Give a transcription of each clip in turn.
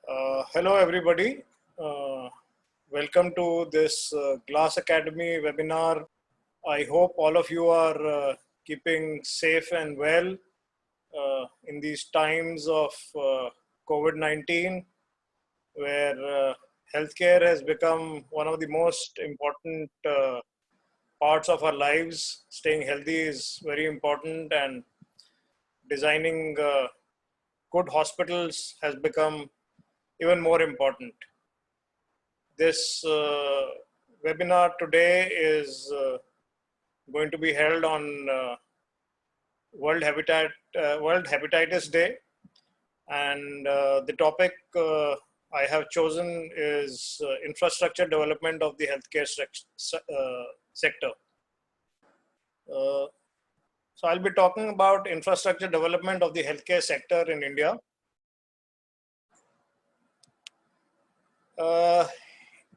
Hello, everybody. Uh, Welcome to this Glass Academy webinar. I hope all of you are keeping safe and well in these times of COVID-19, where healthcare has become one of the most important parts of our lives. Staying healthy is very important, and designing good hospitals has become even more important. This webinar today is going to be held on World Hepatitis Day, and the topic I have chosen is infrastructure development of the healthcare sector. Uh, so I'll be talking about infrastructure development of the healthcare sector in India.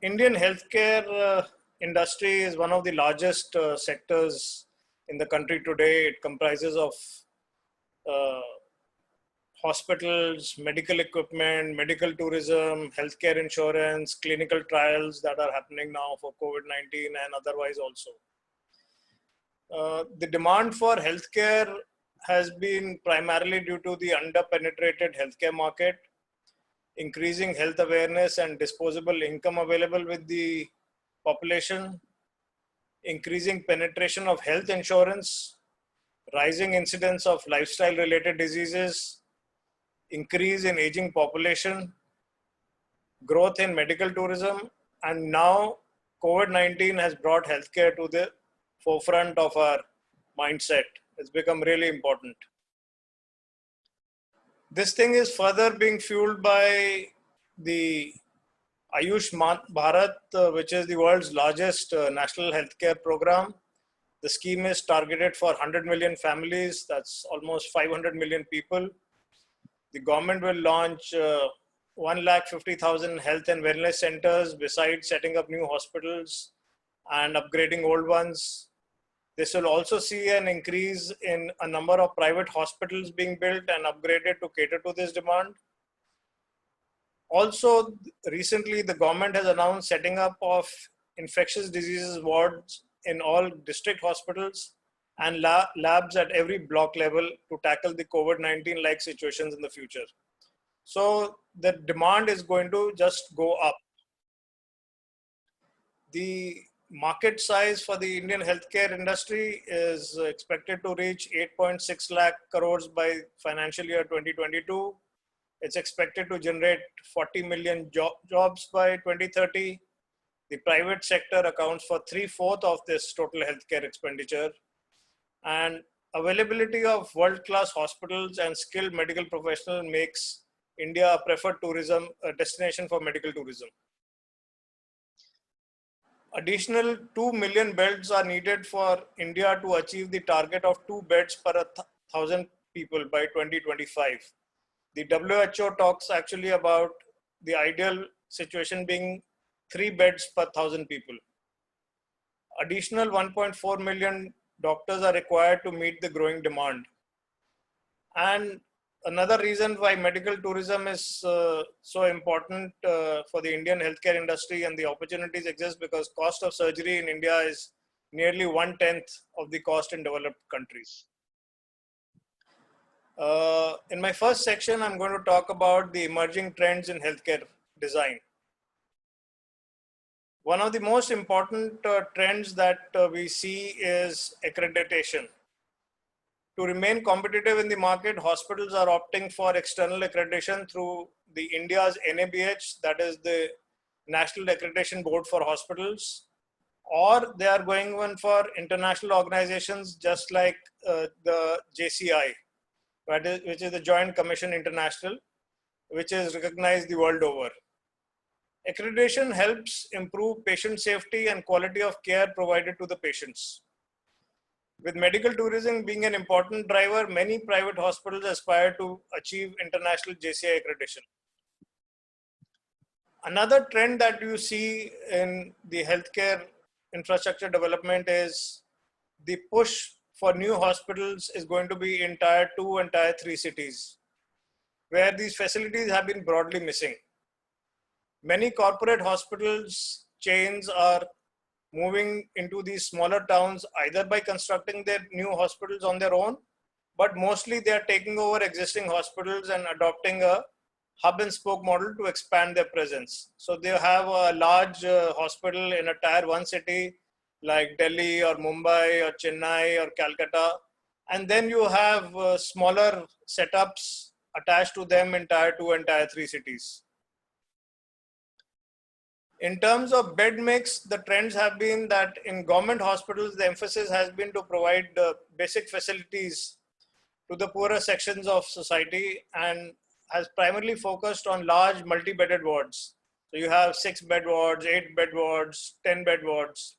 Indian healthcare industry is one of the largest sectors in the country today. It comprises of uh, hospitals, medical equipment, medical tourism, healthcare insurance, clinical trials that are happening now for COVID-19 and otherwise also. The demand for healthcare has been primarily due to the under-penetrated healthcare market, increasing health awareness and disposable income available with the population, increasing penetration of health insurance, rising incidence of lifestyle related diseases, increase in aging population, growth in medical tourism, and now COVID-19 has brought healthcare to the forefront of our mindset. It's become really important. This thing is further being fueled by the Ayushman Bharat, which is the world's largest national healthcare program. The scheme is targeted for 100 million families, that's almost 500 million people. The government will launch 150,000 health and wellness centers besides setting up new hospitals and upgrading old ones. This will also see an increase in a number of private hospitals being built and upgraded to cater to this demand. Also, recently the government has announced setting up of infectious diseases wards in all district hospitals and labs at every block level to tackle the COVID-19 like situations in the future. So the demand is going to just go up. The market size for the Indian healthcare industry is expected to reach 8.6 lakh crores by financial year 2022. It's expected to generate 40 million jobs by 2030. The private sector accounts for 3/4 of this total healthcare expenditure. And availability of world-class hospitals and skilled medical professionals makes India a preferred tourism destination for medical tourism. Additional 2 million beds are needed for India to achieve the target of 2 beds per 1,000 people by 2025. The WHO talks actually about the ideal situation being 3 beds per 1,000 people. Additional 1.4 million doctors are required to meet the growing demand. And another reason why medical tourism is so important for the Indian healthcare industry and the opportunities exist because cost of surgery in India is nearly 1/10 of the cost in developed countries. In my first section, I'm going to talk about the emerging trends in healthcare design. One of the most important trends that we see is accreditation. To remain competitive in the market, hospitals are opting for external accreditation through the India's NABH, that is the National Accreditation Board for Hospitals, or they are going on for international organizations just like the JCI, which is the Joint Commission International, which is recognized the world over. Accreditation helps improve patient safety and quality of care provided to the patients. With medical tourism being an important driver, many private hospitals aspire to achieve international JCI accreditation. Another trend that you see in the healthcare infrastructure development is the push for new hospitals is going to be in Tier 2 and Tier 3 cities, where these facilities have been broadly missing. Many corporate hospitals chains are moving into these smaller towns either by constructing their new hospitals on their own, but mostly they are taking over existing hospitals and adopting a hub and spoke model to expand their presence. So they have a large hospital in a tier 1 city like Delhi or Mumbai or Chennai or Calcutta, and then you have smaller setups attached to them in tier 2 and tier 3 cities. In terms of bed mix, the trends have been that in government hospitals, the emphasis has been to provide basic facilities to the poorer sections of society and has primarily focused on large multi-bedded wards. So you have 6-bed wards, 8-bed wards, 10-bed wards.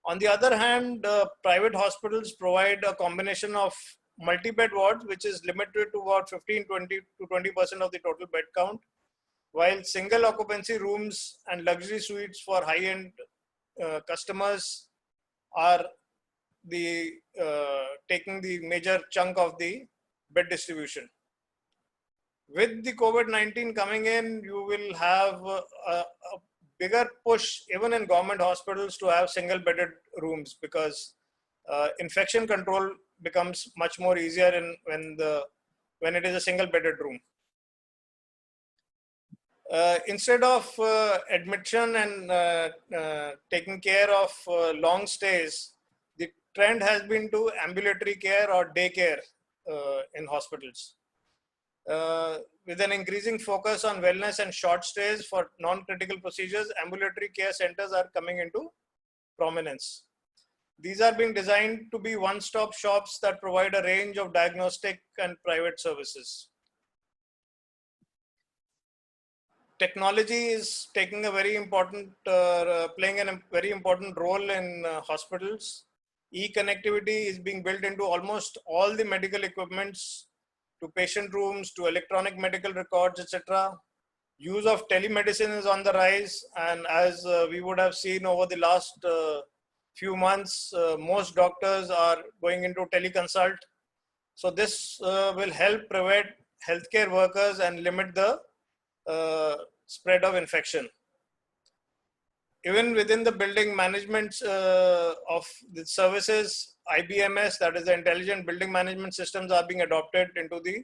On the other hand, private hospitals provide a combination of multi-bed wards, which is limited to about 15, 20 to 20% of the total bed count, while single occupancy rooms and luxury suites for high-end customers are taking the major chunk of the bed distribution. With the COVID-19 coming in, you will have a bigger push even in government hospitals to have single bedded rooms, because infection control becomes much more easier when it is a single bedded room. Instead of admission and taking care of long stays, the trend has been to ambulatory care or day care in hospitals. With an increasing focus on wellness and short stays for non-critical procedures, ambulatory care centers are coming into prominence. These are being designed to be one-stop shops that provide a range of diagnostic and private services. Technology is taking a very important, playing a very important role in hospitals. E-connectivity is being built into almost all the medical equipments, to patient rooms, to electronic medical records, etc. Use of telemedicine is on the rise, and as we would have seen over the last few months, most doctors are going into teleconsult. So this will help prevent healthcare workers and limit the spread of infection. Even within the building management of the services, IBMS, that is the Intelligent Building Management Systems, are being adopted into the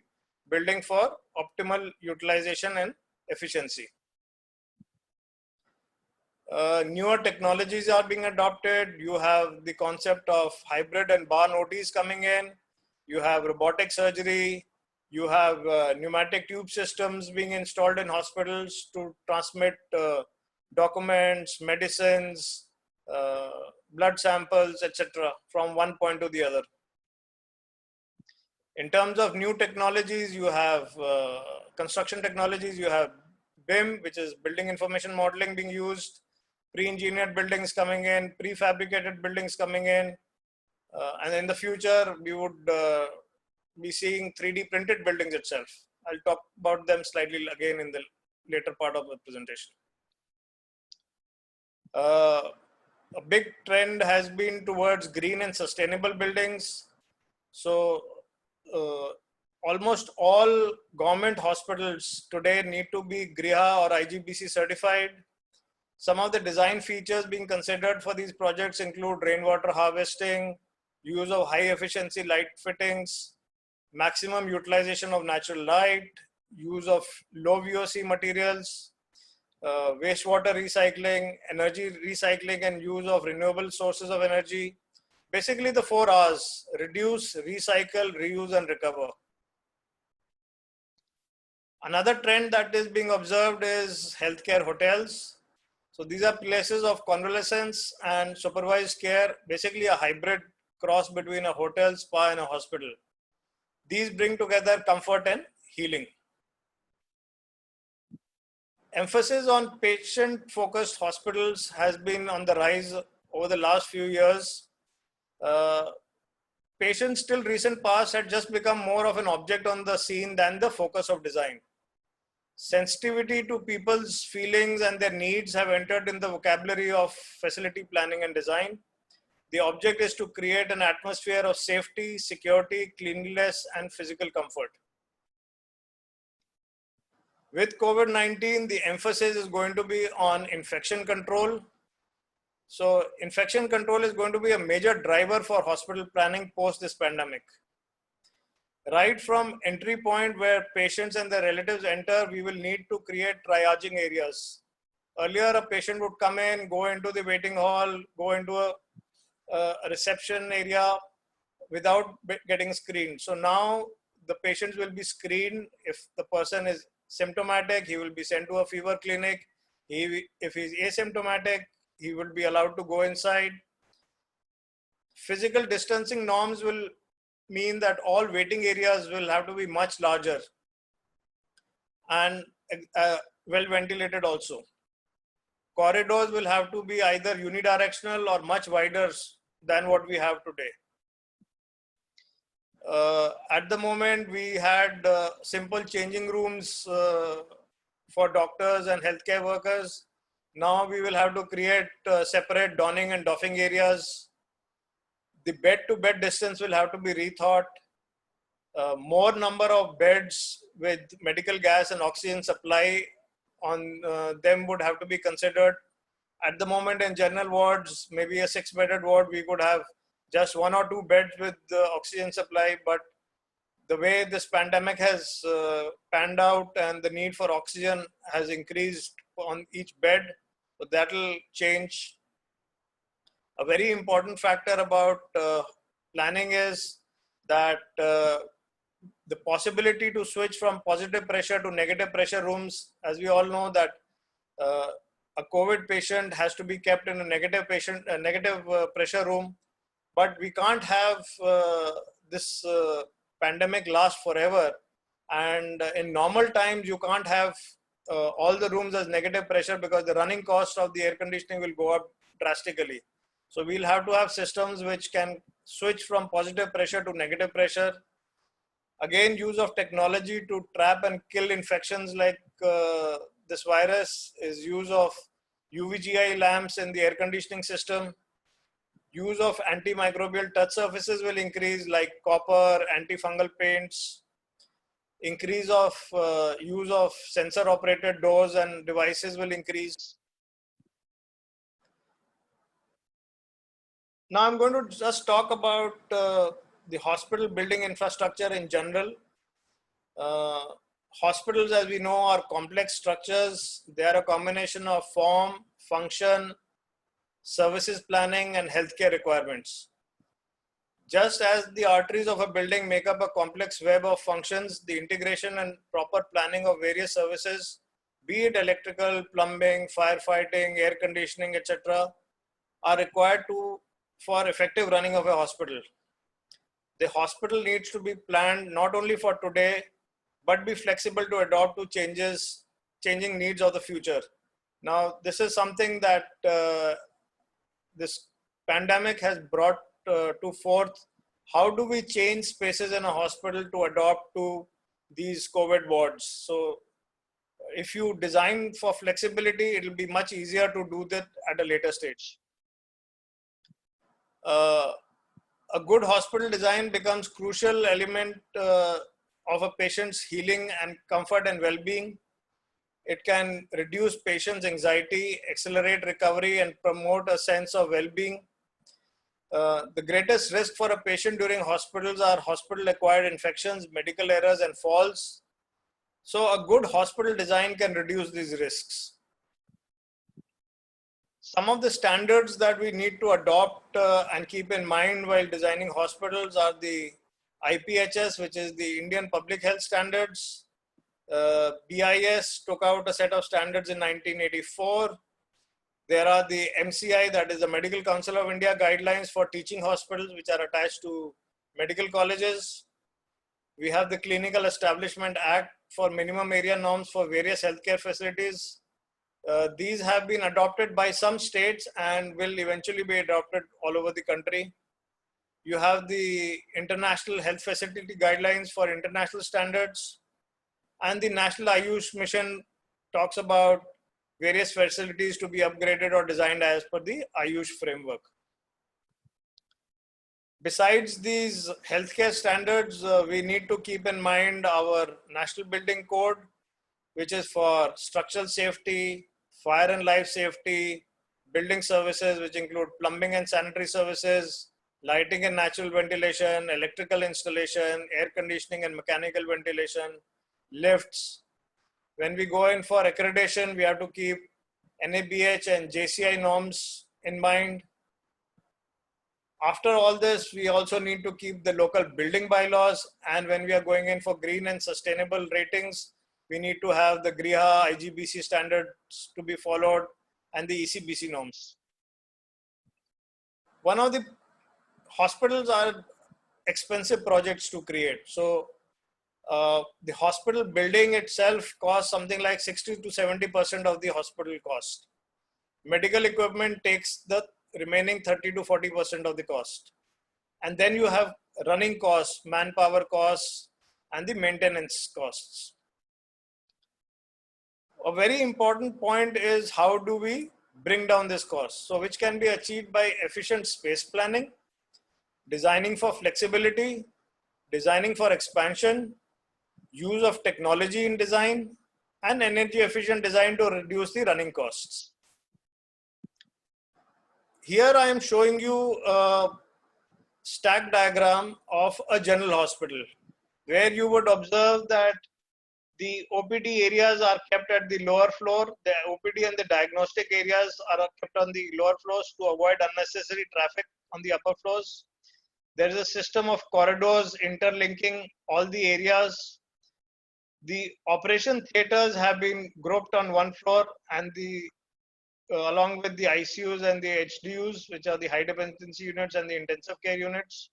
building for optimal utilization and efficiency. Newer technologies are being adopted. You have the concept of hybrid and barn OTs coming in. You have robotic surgery. You have pneumatic tube systems being installed in hospitals to transmit documents, medicines, blood samples, etc. from one point to the other. In terms of new technologies, you have construction technologies. You have BIM, which is building information modeling, being used, pre-engineered buildings coming in, prefabricated buildings coming in, and in the future we would be seeing 3D printed buildings itself. I'll talk about them slightly again in the later part of the presentation. A big trend has been towards green and sustainable buildings. So almost all government hospitals today need to be GRIHA or IGBC certified. Some of the design features being considered for these projects include rainwater harvesting, use of high efficiency light fittings, maximum utilization of natural light, use of low VOC materials, wastewater recycling, energy recycling, and use of renewable sources of energy. Basically the 4 R's: reduce, recycle, reuse, and recover. Another trend that is being observed is healthcare hotels. So these are places of convalescence and supervised care, basically a hybrid cross between a hotel, spa, and a hospital. These bring together comfort and healing. Emphasis on patient-focused hospitals has been on the rise over the last few years. Patients till recent past had just become more of an object on the scene than the focus of design. Sensitivity to people's feelings and their needs have entered in the vocabulary of facility planning and design. The object is to create an atmosphere of safety, security, cleanliness, and physical comfort. With COVID-19, the emphasis is going to be on infection control. So infection control is going to be a major driver for hospital planning post this pandemic. Right from entry point where patients and their relatives enter, we will need to create triaging areas. Earlier, a patient would come in, go into the waiting hall, go into a reception area without getting screened. So now the patients will be screened. If the person is symptomatic, he will be sent to a fever clinic. If he's asymptomatic, he will be allowed to go inside. Physical distancing norms will mean that all waiting areas will have to be much larger and well ventilated also. Corridors will have to be either unidirectional or much wider than what we have today. At the moment, we had simple changing rooms for doctors and healthcare workers. Now we will have to create separate donning and doffing areas. The bed-to-bed distance will have to be rethought. More number of beds with medical gas and oxygen supply on them would have to be considered. At the moment in general wards, maybe a 6-bedded ward, we could have just 1 or 2 beds with oxygen supply. But the way this pandemic has panned out and the need for oxygen has increased on each bed, so that will change. A very important factor about planning is that the possibility to switch from positive pressure to negative pressure rooms. As we all know that a COVID patient has to be kept in a negative pressure room, but we can't have this pandemic last forever. And in normal times, you can't have all the rooms as negative pressure because the running cost of the air conditioning will go up drastically. So we'll have to have systems which can switch from positive pressure to negative pressure. Again, use of technology to trap and kill infections like this virus is use of UVGI lamps in the air conditioning system. Use of antimicrobial touch surfaces will increase like copper, antifungal paints. Increase of use of sensor operated doors and devices will increase. Now I'm going to just talk about the hospital building infrastructure in general. Hospitals, as we know, are complex structures. They are a combination of form, function, services planning, and healthcare requirements. Just as the arteries of a building make up a complex web of functions, the integration and proper planning of various services, be it electrical, plumbing, firefighting, air conditioning, etc., are required for effective running of a hospital. The hospital needs to be planned not only for today, but be flexible to adapt to changing needs of the future. Now, this is something that this pandemic has brought to forth. How do we change spaces in a hospital to adapt to these COVID wards? So if you design for flexibility, it will be much easier to do that at a later stage. A good hospital design becomes crucial element of a patient's healing and comfort and well-being. It can reduce patients' anxiety, accelerate recovery, and promote a sense of well-being. The greatest risk for a patient during hospitals are hospital-acquired infections, medical errors, and falls. So a good hospital design can reduce these risks. Some of the standards that we need to adopt and keep in mind while designing hospitals are the IPHS, which is the Indian Public Health Standards. BIS took out a set of standards in 1984. There are the MCI, that is the Medical Council of India guidelines for teaching hospitals, which are attached to medical colleges. We have the Clinical Establishment Act for minimum area norms for various healthcare facilities. These have been adopted by some states and will eventually be adopted all over the country. You have the International Health Facility Guidelines for international standards, and the National Ayush Mission talks about various facilities to be upgraded or designed as per the Ayush framework. Besides these healthcare standards, we need to keep in mind our National Building Code. which is for structural safety, fire and life safety, building services, which include plumbing and sanitary services, lighting and natural ventilation, electrical installation, air conditioning and mechanical ventilation, lifts. When we go in for accreditation, we have to keep NABH and JCI norms in mind. After all this, we also need to keep the local building bylaws. And when we are going in for green and sustainable ratings, we need to have the GRIHA IGBC standards to be followed and the ECBC norms. One of the hospitals are expensive projects to create. So the hospital building itself costs something like 60 to 70% of the hospital cost. Medical equipment takes the remaining 30 to 40% of the cost. And then you have running costs, manpower costs, and the maintenance costs. A very important point is how do we bring down this cost? So which can be achieved by efficient space planning, designing for flexibility, designing for expansion, use of technology in design, and energy efficient design to reduce the running costs. Here I am showing you a stack diagram of a general hospital where you would observe that the OPD areas are kept at the lower floor. The OPD and the diagnostic areas are kept on the lower floors to avoid unnecessary traffic on the upper floors. There is a system of corridors interlinking all the areas. The operation theaters have been grouped on one floor, and along with the ICUs and the HDUs, which are the high dependency units and the intensive care units.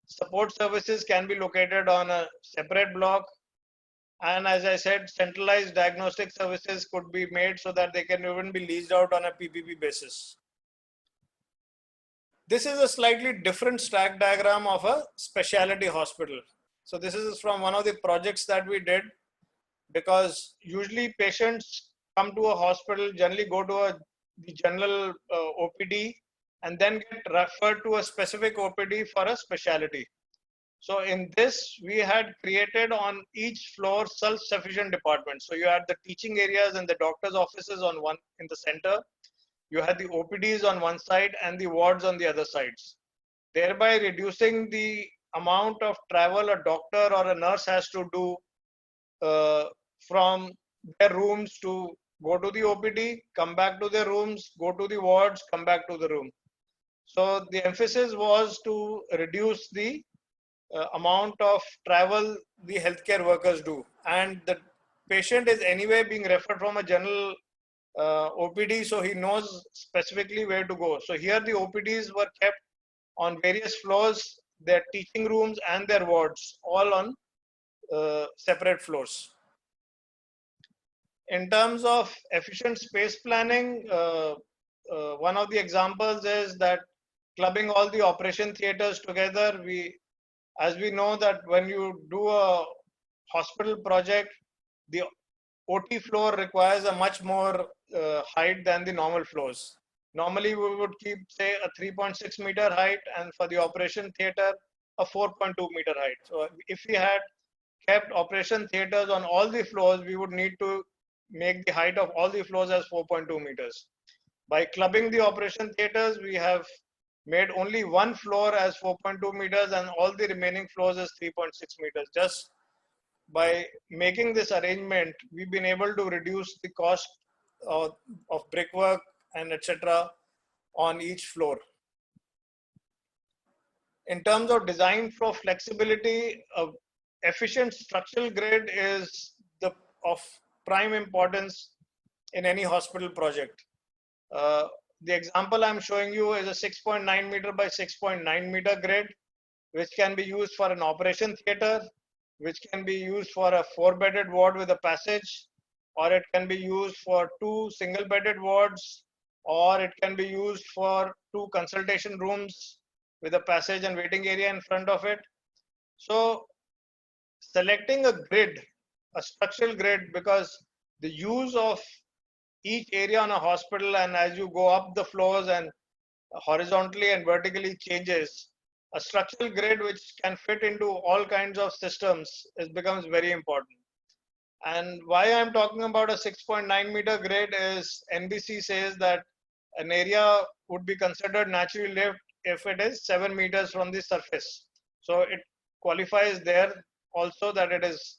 Support services can be located on a separate block. And as I said, centralized diagnostic services could be made so that they can even be leased out on a PPP basis. This is a slightly different stack diagram of a specialty hospital. So this is from one of the projects that we did, because usually patients come to a hospital, generally go to the general OPD and then get referred to a specific OPD for a specialty. So in this, we had created on each floor self-sufficient departments. So you had the teaching areas and the doctor's offices on one in the center. You had the OPDs on one side and the wards on the other sides, thereby reducing the amount of travel a doctor or a nurse has to do from their rooms to go to the OPD, come back to their rooms, go to the wards, come back to the room. So the emphasis was to reduce the amount of travel the healthcare workers do, and the patient is anyway being referred from a general OPD, so he knows specifically where to go. So here the OPDs were kept on various floors, their teaching rooms and their wards, all on separate floors. In terms of efficient space planning, one of the examples is that clubbing all the operation theaters together. As we know that when you do a hospital project, the OT floor requires a much more height than the normal floors. Normally we would keep, say, a 3.6 meter height, and for the operation theater, a 4.2 meter height. So if we had kept operation theaters on all the floors, we would need to make the height of all the floors as 4.2 meters. By clubbing the operation theaters, we have made only one floor as 4.2 meters and all the remaining floors as 3.6 meters. Just by making this arrangement, we've been able to reduce the cost of brickwork and etc. on each floor. In terms of design for flexibility, efficient structural grid is of prime importance in any hospital project. The example I'm showing you is a 6.9 meter by 6.9 meter grid, which can be used for an operation theater, which can be used for a 4-bedded ward with a passage, or it can be used for 2 single-bedded wards, or it can be used for 2 consultation rooms with a passage and waiting area in front of it. So selecting a grid, a structural grid, because the use of each area on a hospital, and as you go up the floors and horizontally and vertically changes, a structural grid which can fit into all kinds of systems becomes very important. And why I'm talking about a 6.9-meter grade is NBC says that an area would be considered naturally lit if it is 7 meters from the surface. So it qualifies there also that it is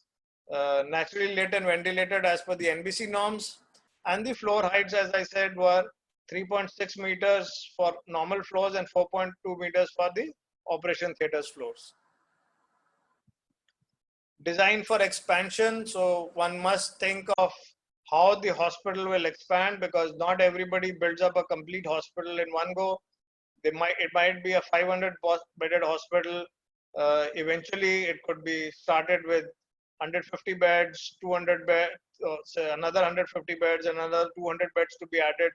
naturally lit and ventilated as per the NBC norms. And the floor heights, as I said, were 3.6 meters for normal floors and 4.2 meters for the operation theaters floors. Design for expansion. So one must think of how the hospital will expand, because not everybody builds up a complete hospital in one go. It might be a 500 bedded hospital. Eventually, it could be started with 150 beds, 200 beds, say another 150 beds, another 200 beds to be added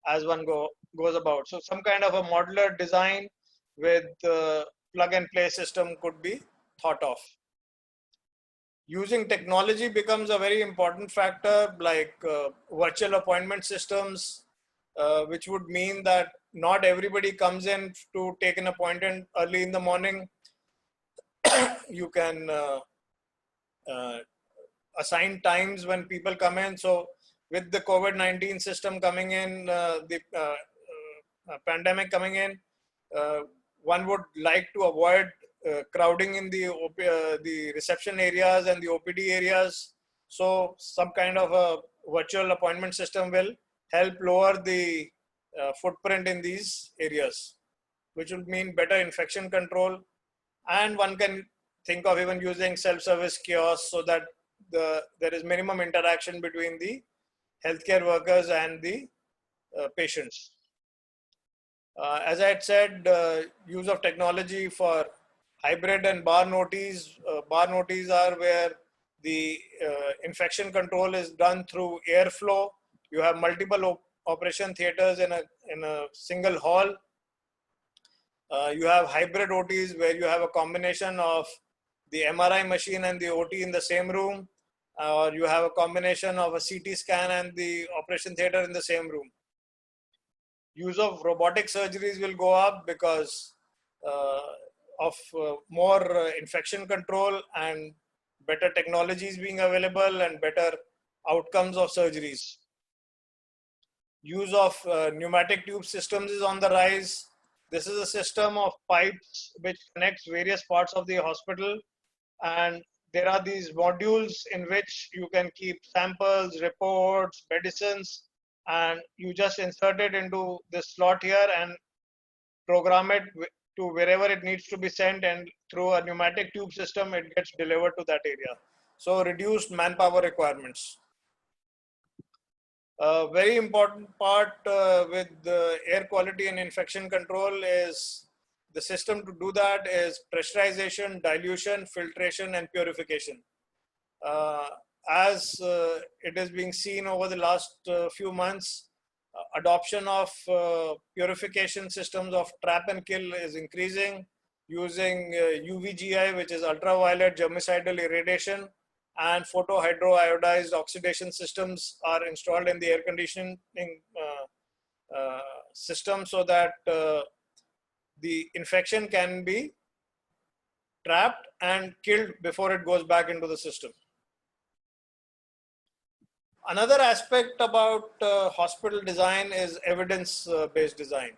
as one goes about. So some kind of a modular design with plug and play system could be thought of. Using technology becomes a very important factor, like virtual appointment systems, which would mean that not everybody comes in to take an appointment early in the morning. You can uh, assign times when people come in. So with the COVID-19 system coming in, the pandemic coming in, uh, one would like to avoid crowding in the reception areas and the OPD areas. So some kind of a virtual appointment system will help lower the footprint in these areas, which will mean better infection control. And one can think of even using self-service kiosks so that there is minimum interaction between the healthcare workers and the patients. As I had said, use of technology for hybrid and bar noties. Bar noties are where the infection control is done through airflow. You have multiple operation theaters in a single hall. You have hybrid OTs where you have a combination of the MRI machine and the OT in the same room, or you have a combination of a CT scan and the operation theater in the same room. Use of robotic surgeries will go up because of more infection control and better technologies being available and better outcomes of surgeries. Use of pneumatic tube systems is on the rise. This is a system of pipes which connects various parts of the hospital, and there are these modules in which you can keep samples, reports, medicines, and you just insert it into this slot here and program it to wherever it needs to be sent, and through a pneumatic tube system it gets delivered to that area. So reduced manpower requirements. A very important part with the air quality and infection control is the system to do that is pressurization, dilution, filtration, and purification. As it is being seen over the last few months, adoption of purification systems of trap and kill is increasing using UVGI, which is ultraviolet germicidal irradiation, and photohydroiodized oxidation systems are installed in the air conditioning system so that the infection can be trapped and killed before it goes back into the system. Another aspect about hospital design is evidence-based design,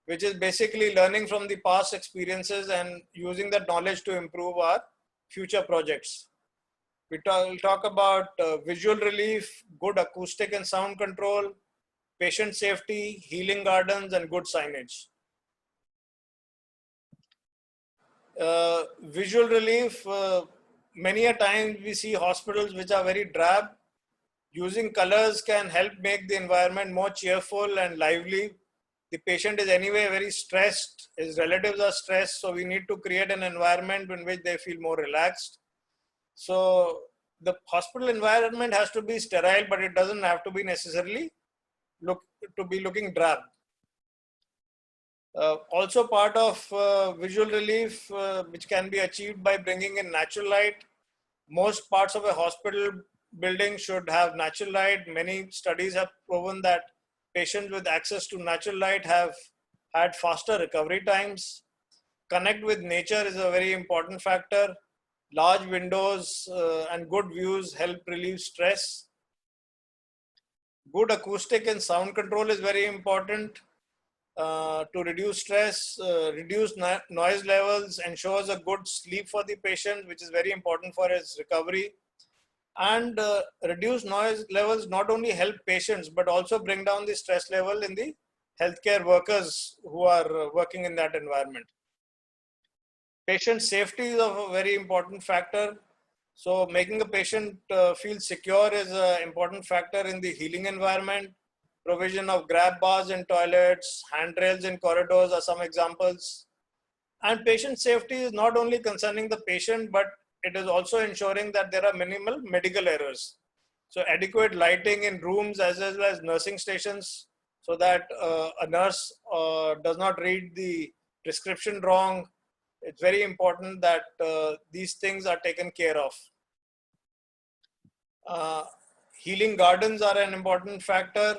which is basically learning from the past experiences and using that knowledge to improve our future projects. We'll talk about visual relief, good acoustic and sound control, patient safety, healing gardens, and good signage. Visual relief, many a time we see hospitals which are very drab. Using colors can help make the environment more cheerful and lively. The patient is anyway very stressed, his relatives are stressed, so we need to create an environment in which they feel more relaxed. So the hospital environment has to be sterile, but it doesn't have to be necessarily looking drab. Also part of visual relief, which can be achieved by bringing in natural light. Most parts of a hospital building should have natural light. Many studies have proven that patients with access to natural light have had faster recovery times. Connect with nature is a very important factor. Large windows and good views help relieve stress. Good acoustic and sound control is very important to reduce stress, reduce noise levels, ensures a good sleep for the patient, which is very important for his recovery. And reduce noise levels not only help patients, but also bring down the stress level in the healthcare workers who are working in that environment. Patient safety is a very important factor. So making a patient feel secure is an important factor in the healing environment. Provision of grab bars in toilets, handrails in corridors are some examples. And patient safety is not only concerning the patient, but it is also ensuring that there are minimal medical errors. So adequate lighting in rooms as well as nursing stations, so that a nurse does not read the prescription wrong. It's very important that these things are taken care of. Uh, Healing gardens are an important factor.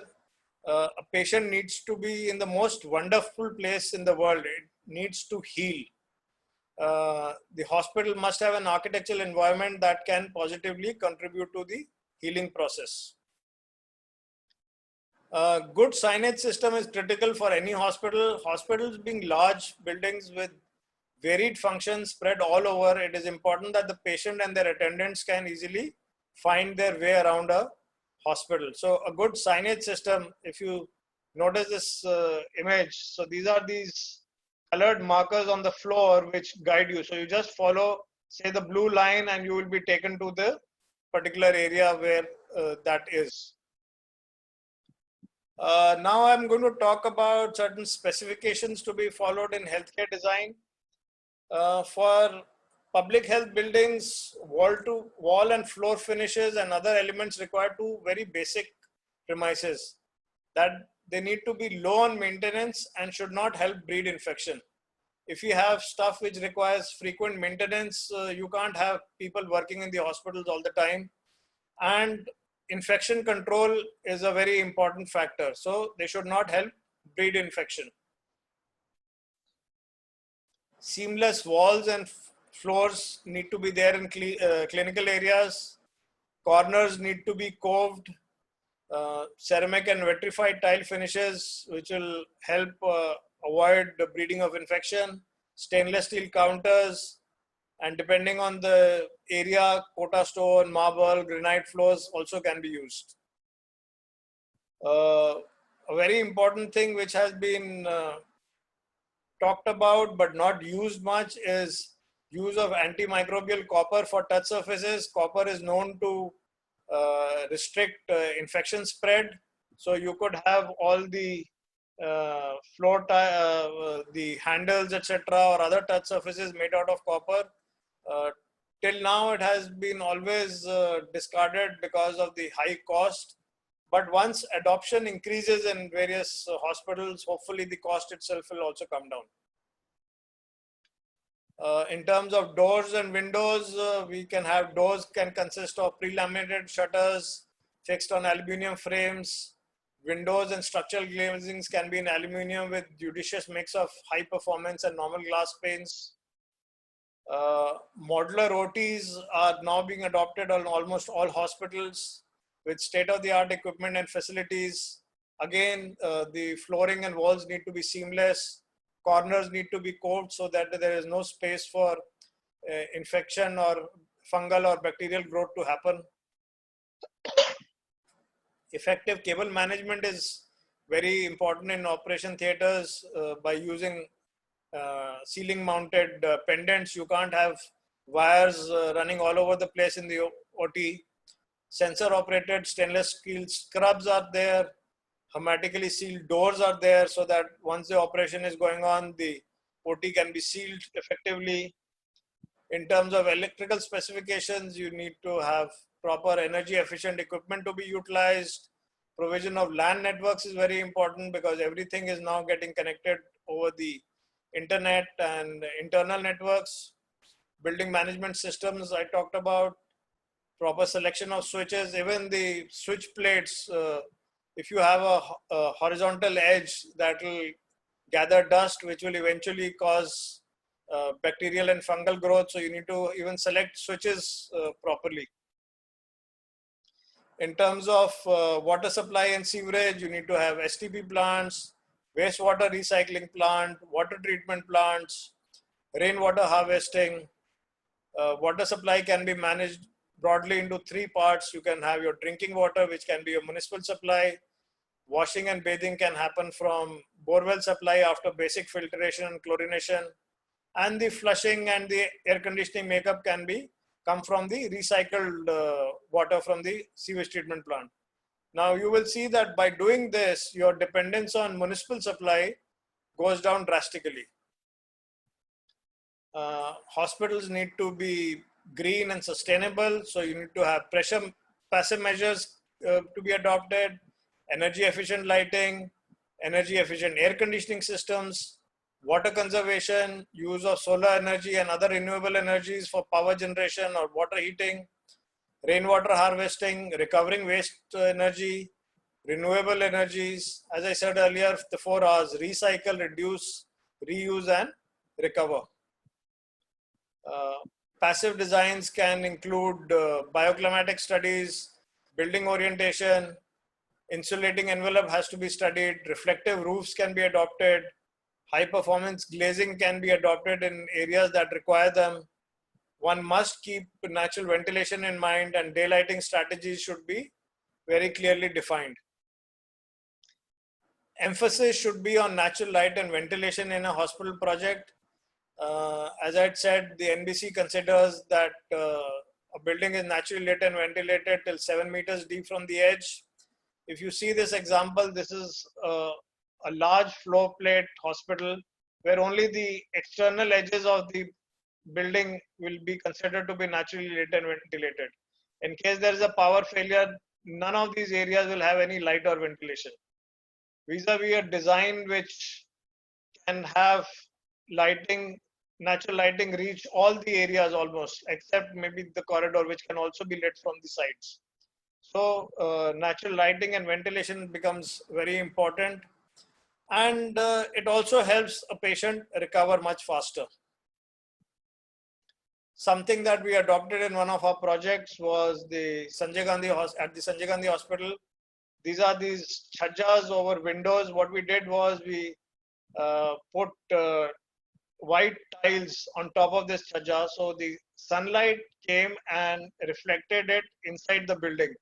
A patient needs to be in the most wonderful place in the world. It needs to heal. The hospital must have an architectural environment that can positively contribute to the healing process. Good signage system is critical for any hospital. Hospitals being large buildings with varied functions spread all over, it is important that the patient and their attendants can easily find their way around a hospital. So a good signage system, if you notice this image, so these are these colored markers on the floor which guide you. So you just follow, say, the blue line, and you will be taken to the particular area where that is. Now I'm going to talk about certain specifications to be followed in healthcare design. For public health buildings, wall and floor finishes and other elements require two very basic premises, that they need to be low on maintenance and should not help breed infection. If you have stuff which requires frequent maintenance, you can't have people working in the hospitals all the time. And infection control is a very important factor. So they should not help breed infection. Seamless walls and floors need to be there in clinical areas. Corners need to be coved. Ceramic and vitrified tile finishes, which will help avoid the breeding of infection. Stainless steel counters, and depending on the area, Kota stone, marble, granite floors also can be used. A very important thing which has been talked about but not used much is use of antimicrobial copper for touch surfaces. Copper is known to restrict infection spread. So you could have all the the handles, etc., or other touch surfaces made out of copper. Till now, it has been always discarded because of the high cost. But once adoption increases in various hospitals, hopefully the cost itself will also come down. In terms of doors and windows, we can have doors can consist of pre-laminated shutters fixed on aluminum frames. Windows and structural glazings can be in aluminum with judicious mix of high performance and normal glass panes. Modular OTs are now being adopted on almost all hospitals with state-of-the-art equipment and facilities. Again, the flooring and walls need to be seamless. Corners need to be coated so that there is no space for infection or fungal or bacterial growth to happen. Effective cable management is very important in operation theaters by using ceiling mounted pendants. You can't have wires running all over the place in the OT. Sensor operated stainless steel scrubs are there. Hermetically sealed doors are there so that once the operation is going on, the OT can be sealed effectively. In terms of electrical specifications, you need to have proper energy efficient equipment to be utilized. Provision of LAN networks is very important because everything is now getting connected over the internet and internal networks. Building management systems I talked about. Proper selection of switches, even the switch plates. If you have a horizontal edge, that will gather dust, which will eventually cause bacterial and fungal growth. So you need to even select switches properly. In terms of water supply and sewerage, you need to have STP plants, wastewater recycling plant, water treatment plants, rainwater harvesting. Water supply can be managed broadly into three parts. You can have your drinking water, which can be a municipal supply. Washing and bathing can happen from borewell supply after basic filtration and chlorination. And the flushing and the air conditioning makeup can be come from the recycled water from the sewage treatment plant. Now you will see that by doing this, your dependence on municipal supply goes down drastically. Hospitals need to be green and sustainable. So you need to have pressure passive measures to be adopted, energy efficient lighting, energy efficient air conditioning systems, water conservation, use of solar energy and other renewable energies for power generation or water heating, rainwater harvesting, recovering waste energy, renewable energies. As I said earlier, the 4 R's: recycle, reduce, reuse, and recover. Passive designs can include bioclimatic studies, building orientation, insulating envelope has to be studied, reflective roofs can be adopted, high performance glazing can be adopted in areas that require them. One must keep natural ventilation in mind, and daylighting strategies should be very clearly defined. Emphasis should be on natural light and ventilation in a hospital project. As I had said, the NBC considers that a building is naturally lit and ventilated till 7 meters deep from the edge. If you see this example, this is a large floor plate hospital where only the external edges of the building will be considered to be naturally lit and ventilated. In case there is a power failure, none of these areas will have any light or ventilation. Vis-a-vis a design which can have lighting, natural lighting reach all the areas almost, except maybe the corridor, which can also be lit from the sides. So natural lighting and ventilation becomes very important, and it also helps a patient recover much faster. Something that we adopted in one of our projects was the Sanjay Gandhi at the Sanjay Gandhi Hospital. These are these chhajjas over windows. What we did was we put white tiles on top of this chhajja, so the sunlight came and reflected it inside the building.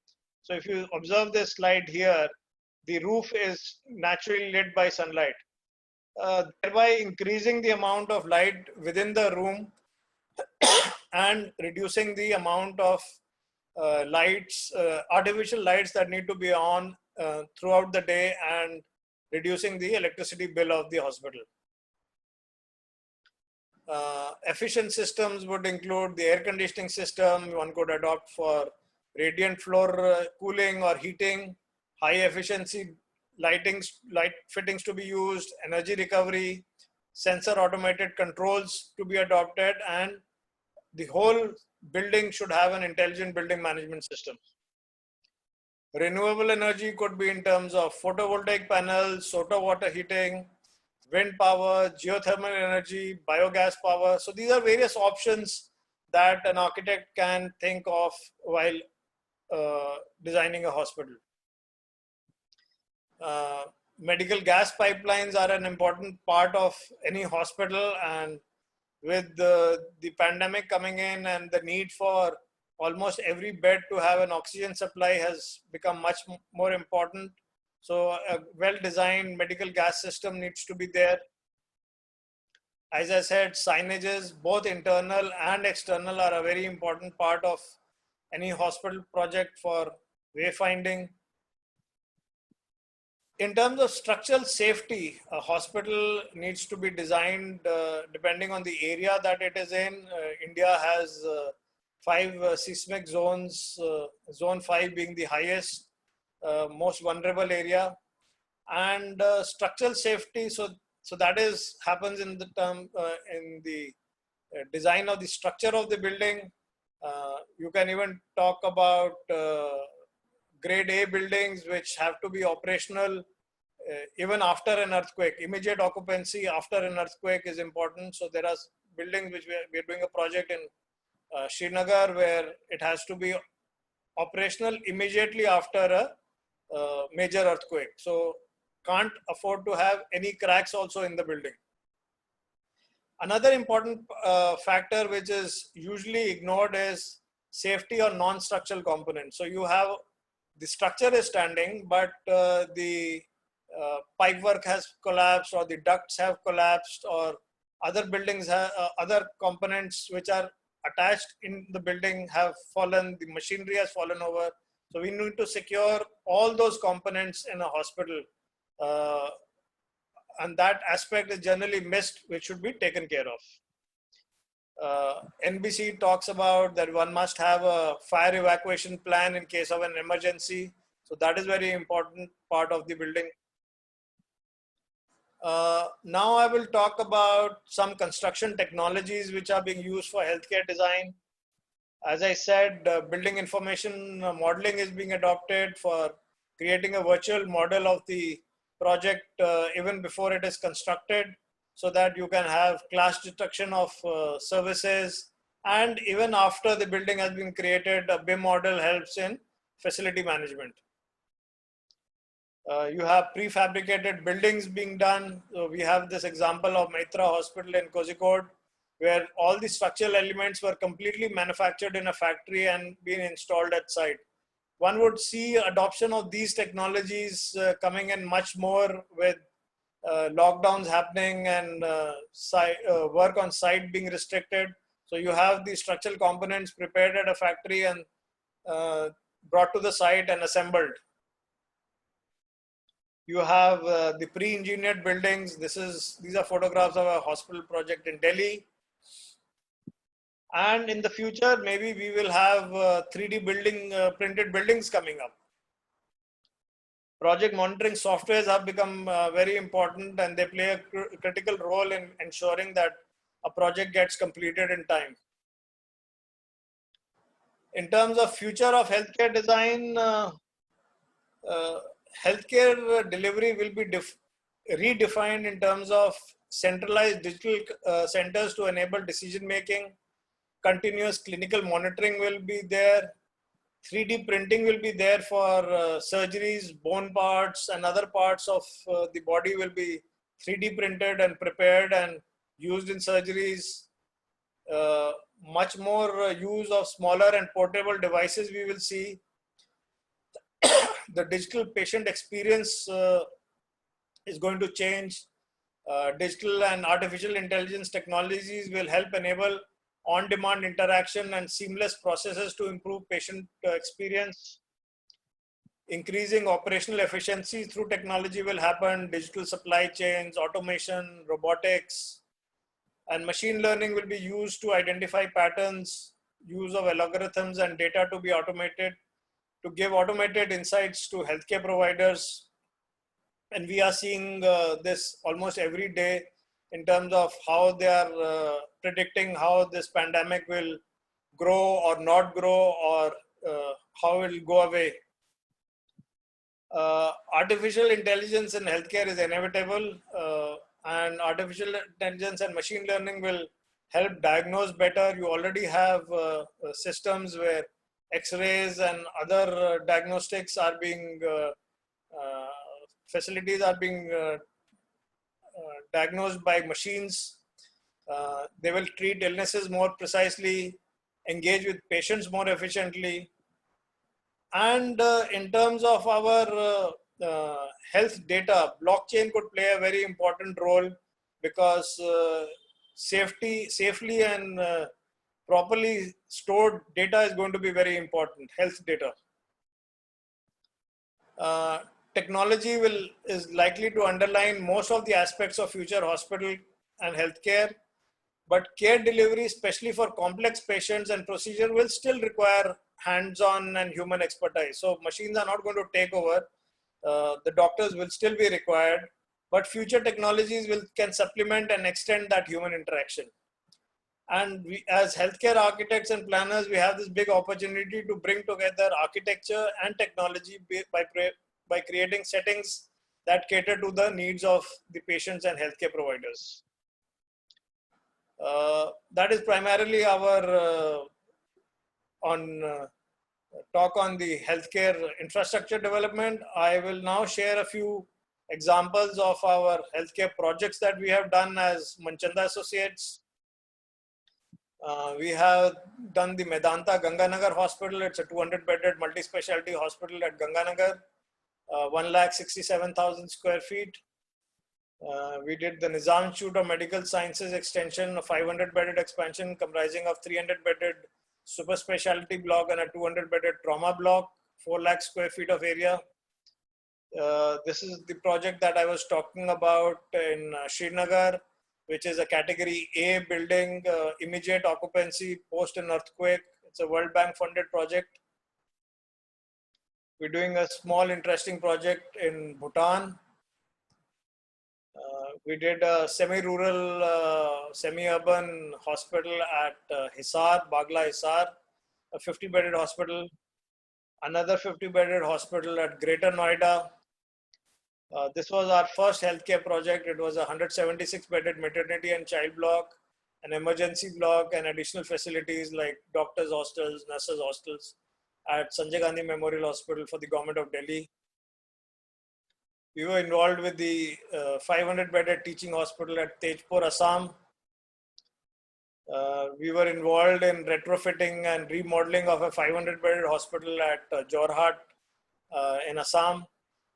So if you observe this slide here, the roof is naturally lit by sunlight, thereby increasing the amount of light within the room and reducing the amount of lights, artificial lights that need to be on throughout the day, and reducing the electricity bill of the hospital. Efficient systems would include the air conditioning system. One could adopt for radiant floor cooling or heating, high efficiency light fittings to be used, energy recovery, sensor automated controls to be adopted, and the whole building should have an intelligent building management system. Renewable energy could be in terms of photovoltaic panels, solar water heating, wind power, geothermal energy, biogas power. So these are various options that an architect can think of while designing a hospital. Medical gas pipelines are an important part of any hospital, and with the pandemic coming in and the need for almost every bed to have an oxygen supply has become much more important. So a well-designed medical gas system needs to be there. As I said, signages, both internal and external, are a very important part of any hospital project for wayfinding. In terms of structural safety, a hospital needs to be designed depending on the area that it is in. India has 5 seismic zones, zone 5 being the highest, most vulnerable area. And structural safety, so that happens in the term in the design of the structure of the building. You can even talk about grade A buildings which have to be operational even after an earthquake. Immediate occupancy after an earthquake is important. So there are buildings which we are doing a project in Srinagar, where it has to be operational immediately after a major earthquake. So can't afford to have any cracks also in the building. Another important factor which is usually ignored is safety or non-structural components. So you have the structure is standing, but the pipework has collapsed, or the ducts have collapsed, or other buildings have other components which are attached in the building have fallen, the machinery has fallen over. So we need to secure all those components in a hospital, and that aspect is generally missed, which should be taken care of. NBC talks about that one must have a fire evacuation plan in case of an emergency. So that is very important part of the building. Now I will talk about some construction technologies which are being used for healthcare design. As I said, building information modeling is being adopted for creating a virtual model of the project even before it is constructed, so that you can have class detection of services. And even after the building has been created, a BIM model helps in facility management. You have prefabricated buildings being done. So we have this example of Maitra Hospital in Kozhikode, where all the structural elements were completely manufactured in a factory and being installed at site. One would see adoption of these technologies coming in much more with lockdowns happening and work on site being restricted. So you have the structural components prepared at a factory and brought to the site and assembled. You have the pre-engineered buildings. These are photographs of a hospital project in Delhi. And in the future, maybe we will have 3D printed buildings coming up. Project monitoring softwares have become very important, and they play a critical role in ensuring that a project gets completed in time. In terms of future of healthcare design, healthcare delivery will be redefined in terms of centralized digital centers to enable decision making. Continuous clinical monitoring will be there. 3D printing will be there for surgeries, bone parts and other parts of the body will be 3D printed and prepared and used in surgeries. Much more use of smaller and portable devices we will see. The digital patient experience is going to change. Digital and artificial intelligence technologies will help enable on-demand interaction and seamless processes to improve patient experience. Increasing operational efficiency through technology will happen. Digital supply chains, automation, robotics, and machine learning will be used to identify patterns, use of algorithms and data to be automated, to give automated insights to healthcare providers. And we are seeing this almost every day in terms of how they are predicting how this pandemic will grow or not grow, or how it will go away. Artificial intelligence in healthcare is inevitable, and artificial intelligence and machine learning will help diagnose better. You already have systems where X-rays and other diagnostics are being, facilities are being diagnosed by machines. They will treat illnesses more precisely, engage with patients more efficiently. And in terms of our health data, blockchain could play a very important role, because safely and properly stored data is going to be very important, health data. Technology is likely to underline most of the aspects of future hospital and healthcare, but care delivery, especially for complex patients and procedure, will still require hands-on and human expertise. So machines are not going to take over. The doctors will still be required, but future technologies can supplement and extend that human interaction. And we, as healthcare architects and planners, we have this big opportunity to bring together architecture and technology by creating settings that cater to the needs of the patients and healthcare providers. That is primarily our talk on the healthcare infrastructure development. I will now share a few examples of our healthcare projects that we have done as Manchanda Associates. We have done the Medanta Ganganagar Hospital. It's a 200-bedded multi-specialty hospital at Ganganagar, 1,67,000 square feet. We did the Nizam Institute of Medical Sciences extension, a 500-bedded expansion comprising of 300-bedded super specialty block and a 200-bedded trauma block, 4 lakh square feet of area. This is the project that I was talking about in Srinagar, which is a category A building, immediate occupancy post an earthquake. It's a World Bank funded project. We're doing a small interesting project in Bhutan. We did a semi-rural, semi-urban hospital at Hisar, Bagla Hisar, a 50-bedded hospital. Another 50-bedded hospital at Greater Noida. This was our first healthcare project. It was a 176-bedded maternity and child block, an emergency block, and additional facilities like doctors' hostels, nurses' hostels at Sanjay Gandhi Memorial Hospital for the government of Delhi. We were involved with the 500-bedded teaching hospital at Tejpur, Assam. We were involved in retrofitting and remodeling of a 500-bedded hospital at Jorhat in Assam.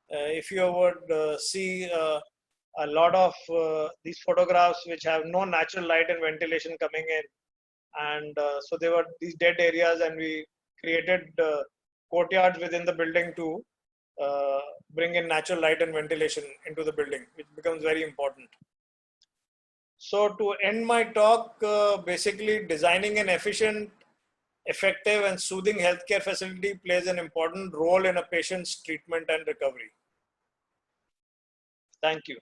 If you would see a lot of these photographs which have no natural light and ventilation coming in, and so they were these dead areas, and we created courtyards within the building to bring in natural light and ventilation into the building, which becomes very important. So to end my talk, basically designing an efficient, effective and soothing healthcare facility plays an important role in a patient's treatment and recovery. Thank you.